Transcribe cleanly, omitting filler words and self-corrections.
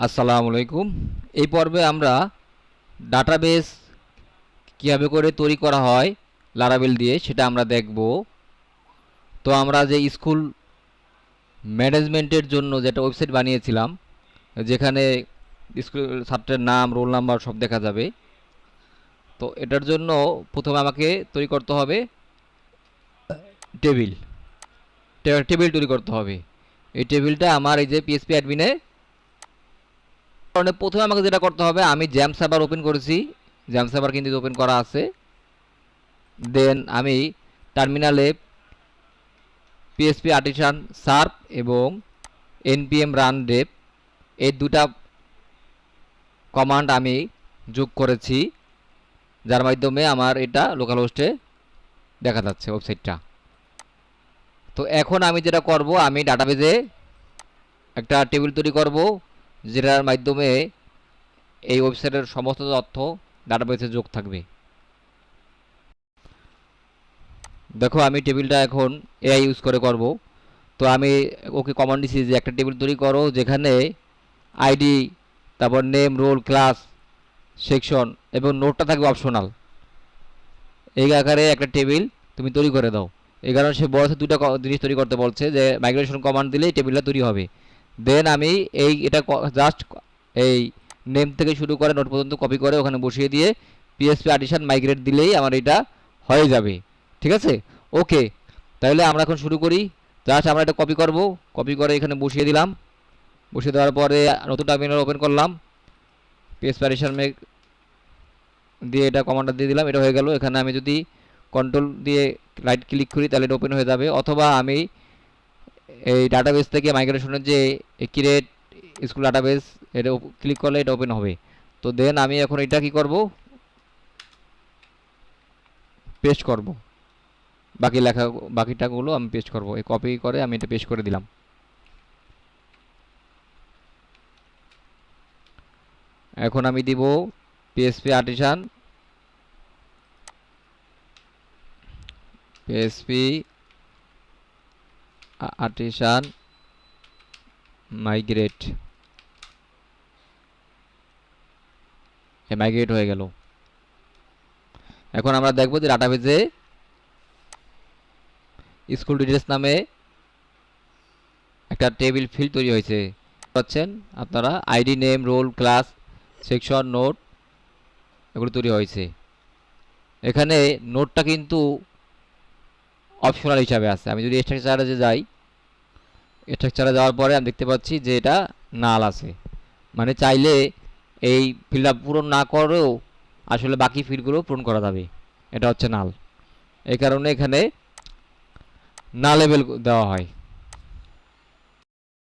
আসসালামু আলাইকুম। এই পর্বে আমরা ডাটাবেস কীভাবে করে তৈরি করা হয় লারাভেল দিয়ে সেটা আমরা দেখব। তো আমরা যে স্কুল ম্যানেজমেন্টের জন্য যেটা ওয়েবসাইট বানিয়েছিলাম, যেখানে স্কুল ছাত্রের নাম, রোল নাম্বার সব দেখা যাবে, তো এটার জন্য প্রথমে আমাকে তৈরি করতে হবে টেবিল টেবিল তৈরি করতে হবে। এই টেবিলটা আমার এই যে পিএসপি অ্যাডমিনে কারণে প্রথমে আমাকে যেটা করতে হবে, আমি জ্যাম সার্ভার ওপেন করেছি, জ্যাম সার্ভার কিন্তু ওপেন করা আছে। দেন আমি টার্মিনালে পিএসপি আর্টিসান সার্ভ এবং npm রান ডেপ এই দুটা কমান্ড আমি যোগ করেছি, যার মাধ্যমে আমার এটা লোকাল হোস্টে দেখা যাচ্ছে ওয়েবসাইটটা। তো এখন আমি যেটা করব, আমি ডাটাবেজে একটা টেবিল তৈরি করব, যেটার মাধ্যমে এই ওয়েবসাইটের সমস্ত তথ্য ডাটাবেসে যোগ থাকবে। দেখো আমি টেবিলটা এখন এআই ইউজ করে করব। তো আমি ওকে কমান্ড দিছি যে একটা টেবিল তৈরি করো যেখানে আইডি, তারপর নেম, রোল, ক্লাস, সেকশন এবং নোটটা থাকবে অপশনাল। এই আকারে একটা টেবিল তুমি তৈরি করে দাও। এই কারণে সে বড় দুটো জিনিস তৈরি করতে বলছে, যে মাইগ্রেশন কমান্ড দিলেই টেবিলটা তৈরি হবে। দেন আমি এটা জাস্ট এই নেম থেকে শুরু করে নোট পর্যন্ত কপি করে ওখানে বসিয়ে দিয়ে পিএসপি আর্টিসান মাইগ্রেট দিলেই আমার এটা হয়ে যাবে। ঠিক আছে, ওকে। তাহলে আমরা এখন শুরু করি। জাস্ট আমরা এটা কপি করব, কপি করে এখানে বসিয়ে দিলাম। বসিয়ে দেওয়ার পরে নতুন টার্মিনাল ওপেন করলাম, পিএসপি আর্টিসান মেক দিয়ে এটা কমান্ডটা দিয়ে দিলাম। এটা হয়ে গেল। এখানে আমি যদি কন্ট্রোল দিয়ে রাইট ক্লিক করি তাহলে এটা ওপেন হয়ে যাবে, অথবা আমি এই ডাটাবেস থেকে মাইগ্রেশনের যে ক্রিয়েট স্কুল ডাটাবেস এটা ক্লিক করলে এটা ওপেন হবে। তো দেন আমি এখন এটা কি করব, পেস্ট করব। বাকি লেখা বাকিটাগুলো আমি পেস্ট করব। এই কপি করে আমি এটা পেস্ট করে দিলাম। এখন আমি দিব পিএসপি আর্টিসান মাইগ্রেট। মাইগ্রেট হয়ে গেল। এখন আমরা দেখব যে ডাটাবেজে স্কুল ডিটেলস নামে একটা টেবিল ফিল্ড তৈরি হয়েছে। পাচ্ছেন আপনারা ID, name, roll, class, section, note এগুলো তৈরি হয়েছে। এখানে নোটটা কিন্তু অপশনাল হিসাবে আছে। আমি যদি স্ট্রাকচারে যাই, স্ট্রাকচারে যাওয়ার পরে আমি দেখতে পাচ্ছি যে এটা নাল আছে, মানে চাইলে এই ফিল্ড আপ পূরণ না করেও আসলে বাকি ফিল্ডগুলো পূরণ করা যাবে। এটা হচ্ছে নাল। এই কারণে এখানে না লেভেল দেওয়া হয়।